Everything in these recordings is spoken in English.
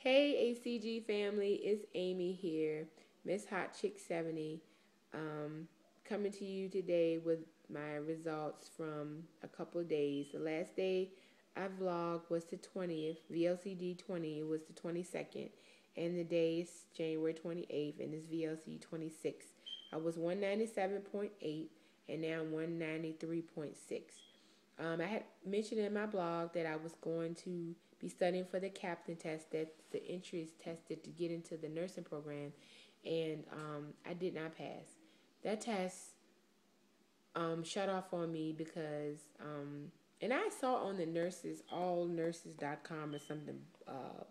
Hey ACG family, it's Amy here, Miss Hot Chick 70, coming to you today with my results from a couple of days. The last day I vlogged was the 20th, VLCD 20 was the 22nd, and the day is January 28th, and it's VLC 26. I was 197.8, and now I'm 193.6. I had mentioned in my blog that I was going to be studying for the Kaplan test. That's the entrance tested to get into the nursing program, and I did not pass. That test shut off on me because, and I saw on the allnurses.com or something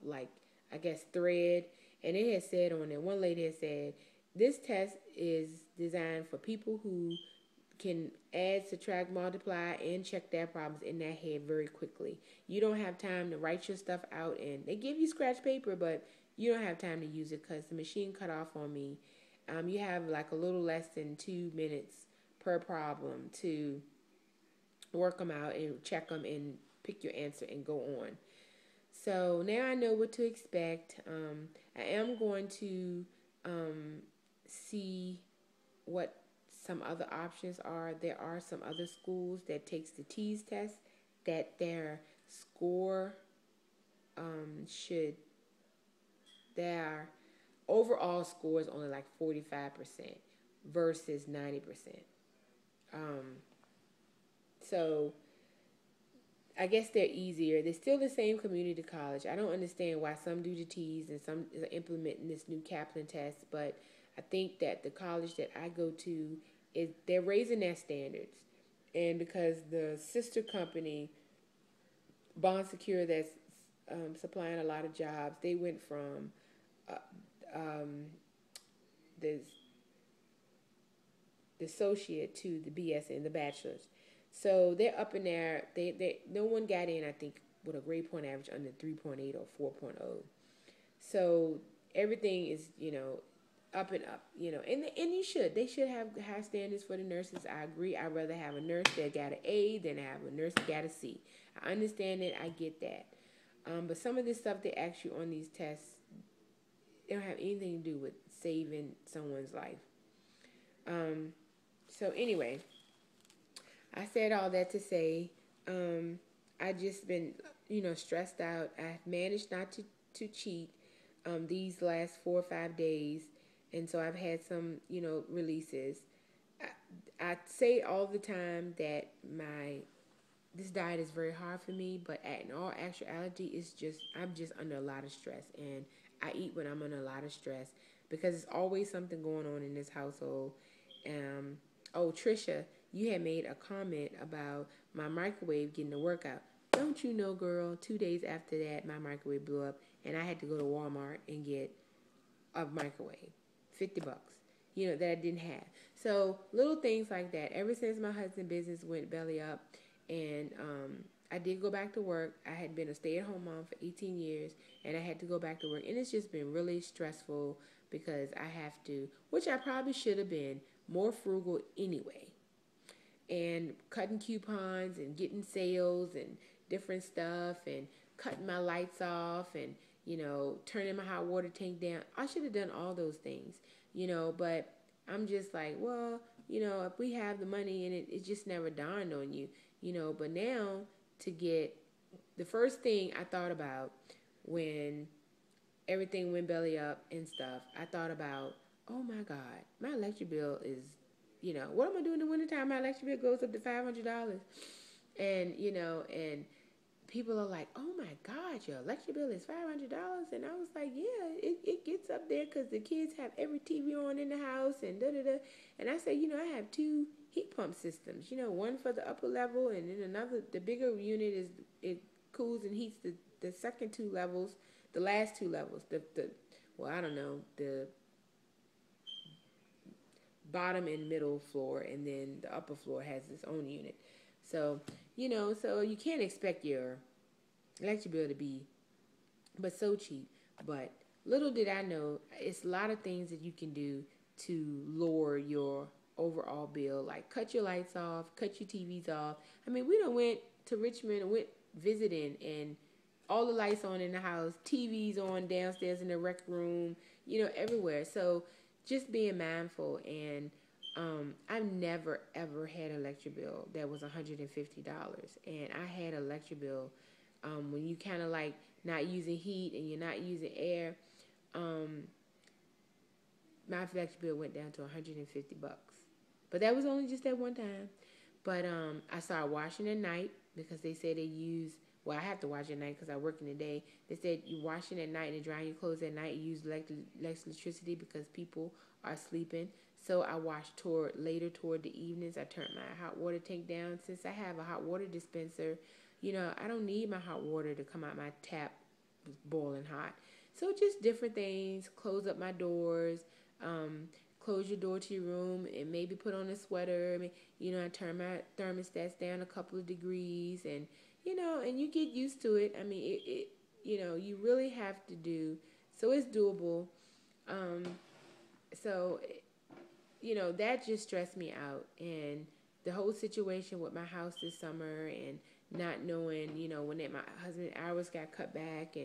like, I guess, thread, and it had said on it, one lady had said, this test is designed for people who can add, subtract, multiply, and check their problems in their head very quickly. You don't have time to write your stuff out, and they give you scratch paper, but you don't have time to use it because the machine cut off on me. You have like a little less than 2 minutes per problem to work them out and check them and pick your answer and go on. So now I know what to expect. I am going to see what some other options are. There are some other schools that takes the TEAS test that their score should, their overall score is only like 45% versus 90%. So I guess they're easier. They're still the same community college. I don't understand why some do the TEAS and some are implementing this new Kaplan test, but I think that the college that I go to is they're raising their standards, and because the sister company Bond Secure that's supplying a lot of jobs, they went from uh, um, the the associate to the BS and the bachelor's. So they're up in there. They no one got in, I think, with a grade point average under 3.8 or 4.0. So everything is, up and up, and you should. They should have high standards for the nurses. I agree. I'd rather have a nurse that got an A than have a nurse that got a C. I understand it. I get that. But some of this stuff they ask you on these tests, they don't have anything to do with saving someone's life. So anyway, I said all that to say, I just been, stressed out. I managed not to cheat these last 4 or 5 days, and so I've had some, releases. I say all the time that this diet is very hard for me, but in all actuality, I'm just under a lot of stress, and I eat when I'm under a lot of stress because there's always something going on in this household. Oh, Trisha, you had made a comment about my microwave getting a workout. Don't you know, girl, 2 days after that, my microwave blew up, and I had to go to Walmart and get a microwave, $50, that I didn't have. So little things like that. Ever since my husband's business went belly up, and I did go back to work. I had been a stay-at-home mom for 18 years, and I had to go back to work, and it's just been really stressful because I have to, which I probably should have been, more frugal anyway, and cutting coupons and getting sales and different stuff and cutting my lights off and, turning my hot water tank down. I should have done all those things, but I'm just like, well, if we have the money, and it just never dawned on you, but now to get the first thing I thought about when everything went belly up and stuff, I thought about, oh my God, my electric bill is, what am I doing in the wintertime? My electric bill goes up to $500. And, and people are like, oh my God, your electric bill is $500. And I was like, yeah, it gets up there because the kids have every TV on in the house and da-da-da. And I said, I have two heat pump systems, one for the upper level, and then another, the bigger unit it cools and heats the second two levels, the last two levels, well, I don't know, the bottom and middle floor, and then the upper floor has its own unit. So, so you can't expect your electric bill to be but so cheap. But little did I know, it's a lot of things that you can do to lower your overall bill, like cut your lights off, cut your TVs off. I mean, we done went to Richmond and went visiting, and all the lights on in the house, TVs on downstairs in the rec room, everywhere. So just being mindful. And I've never ever had an electric bill that was $150. And I had an electric bill when you kind of like not using heat and you're not using air. My electric bill went down to $150. But that was only just that one time. But I started washing at night because they said they use, well, I have to wash at night because I work in the day. They said you washing at night and drying your clothes at night, you use less electricity because people are sleeping. So I washed later toward the evenings. I turned my hot water tank down. Since I have a hot water dispenser, I don't need my hot water to come out my tap boiling hot. So just different things. Close up my doors. Close your door to your room and maybe put on a sweater. I turn my thermostats down a couple of degrees, and and you get used to it. You really have to do. So it's doable. So that just stressed me out, and the whole situation with my house this summer and not knowing, when my husband's hours got cut back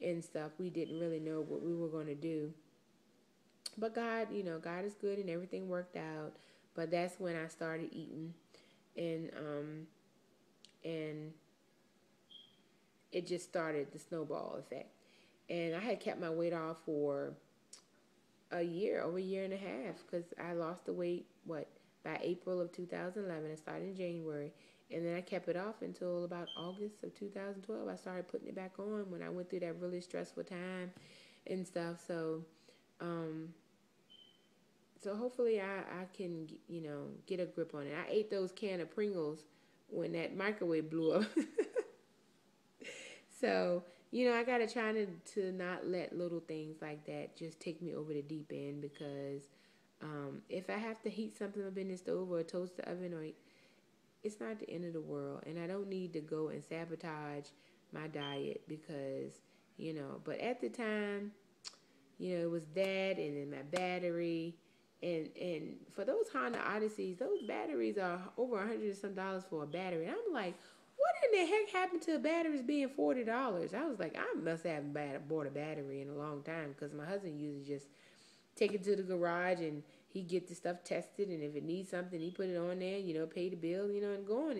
and stuff, we didn't really know what we were going to do. But God, God is good and everything worked out. But that's when I started eating, and it just started the snowball effect. And I had kept my weight off for over a year and a half, because I lost the weight, by April of 2011. I started in January, and then I kept it off until about August of 2012. I started putting it back on when I went through that really stressful time and stuff. So, so hopefully I can, get a grip on it. I ate those can of Pringles when that microwave blew up. So, I got to try to not let little things like that just take me over the deep end, because if I have to heat something up in the stove or a toaster oven, it's not the end of the world. And I don't need to go and sabotage my diet because, but at the time, it was that, and then my battery. And for those Honda Odysseys, those batteries are over $100 and some for a battery. And I'm like, what in the heck happened to batteries being $40? I was like, I must have bought a battery in a long time, because my husband usually just take it to the garage and he get the stuff tested, and if it needs something, he put it on there, pay the bill, and go on,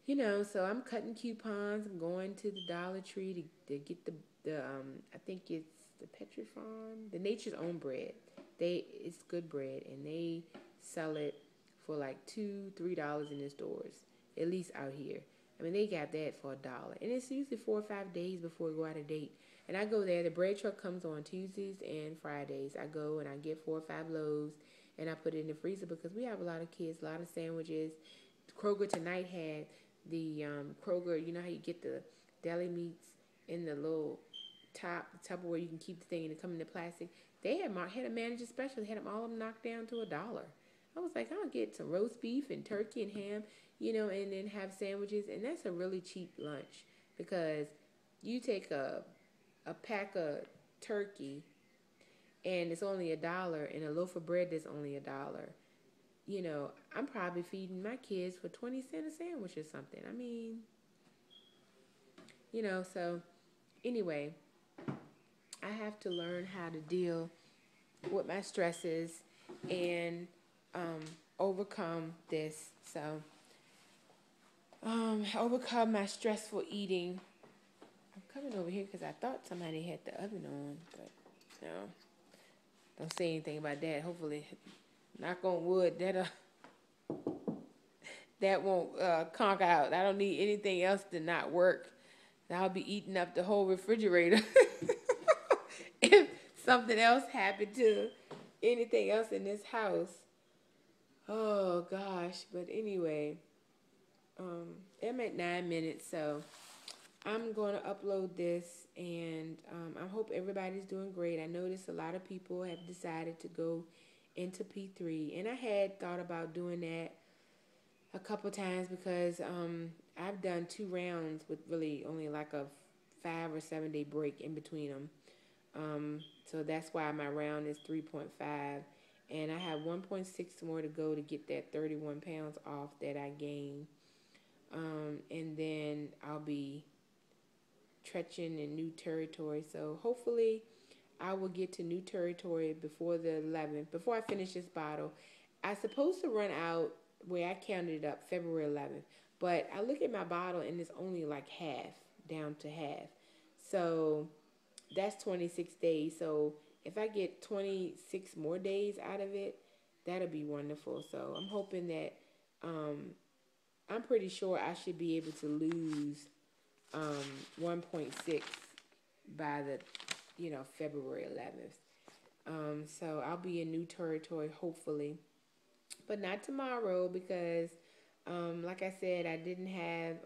and so I'm cutting coupons. I'm going to the Dollar Tree to get the I think it's the Petri Farm, the Nature's Own bread. It's good bread, and they sell it for like $2-3 in the stores, at least out here. They got that for $1, and it's usually 4 or 5 days before it go out of date. And I go there. The bread truck comes on Tuesdays and Fridays. I go and I get 4 or 5 loaves, and I put it in the freezer because we have a lot of kids, a lot of sandwiches. Kroger tonight had the Kroger. You know how you get the deli meats in the little Tupperware, you can keep the thing and it come in the plastic. They had a manager special. They had them all of them knocked down to $1. I was like, I'll get some roast beef and turkey and ham, and then have sandwiches. And that's a really cheap lunch, because you take a pack of turkey and it's only $1, and a loaf of bread that's only $1. I'm probably feeding my kids for 20 cents a sandwich or something. So anyway, I have to learn how to deal with my stresses and overcome this. So, overcome my stressful eating. I'm coming over here because I thought somebody had the oven on, but no. Don't say anything about that. Hopefully, knock on wood, that won't conk out. I don't need anything else to not work. I'll be eating up the whole refrigerator. If something else happened to anything else in this house. Oh gosh. But anyway, I'm at 9 minutes, so I'm going to upload this, and I hope everybody's doing great. I noticed a lot of people have decided to go into P3, and I had thought about doing that a couple times, because I've done 2 rounds with really only like a 5 or 7 day break in between them. So that's why my round is 3.5, and I have 1.6 more to go to get that 31 pounds off that I gained. And then I'll be trekking in new territory. So hopefully I will get to new territory before the 11th, before I finish this bottle. I'm supposed to run out where I counted it up February 11th, but I look at my bottle and it's only like half, down to half. So that's 26 days. So if I get 26 more days out of it, that'll be wonderful. So I'm hoping that um, I'm pretty sure I should be able to lose 1.6 by the February 11th. So I'll be in new territory hopefully, but not tomorrow because like I said, I didn't have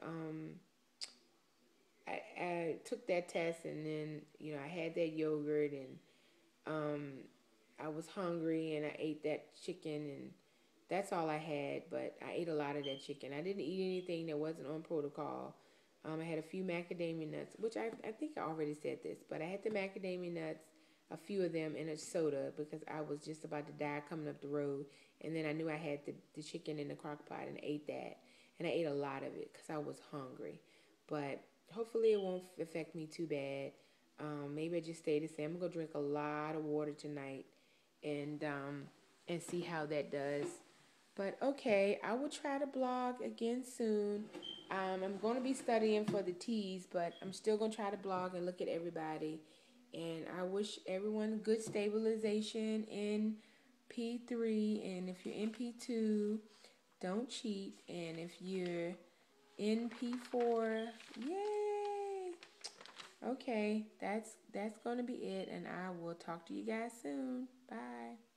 I took that test and then I had that yogurt and um, I was hungry and I ate that chicken and that's all I had. But I ate a lot of that chicken. I didn't eat anything that wasn't on protocol. I had a few macadamia nuts, which I think I already said this, but I had the macadamia nuts, a few of them, and a soda because I was just about to die coming up the road. And then I knew I had the chicken in the crock pot and ate that. And I ate a lot of it because I was hungry. But hopefully it won't affect me too bad. Maybe I just stay the same. I'm going to drink a lot of water tonight and see how that does. But okay, I will try to blog again soon. I'm going to be studying for the T's, but I'm still going to try to blog and look at everybody. And I wish everyone good stabilization in P3. And if you're in P2, don't cheat. And if you're in P4, yay! Okay, that's going to be it. And I will talk to you guys soon. Bye.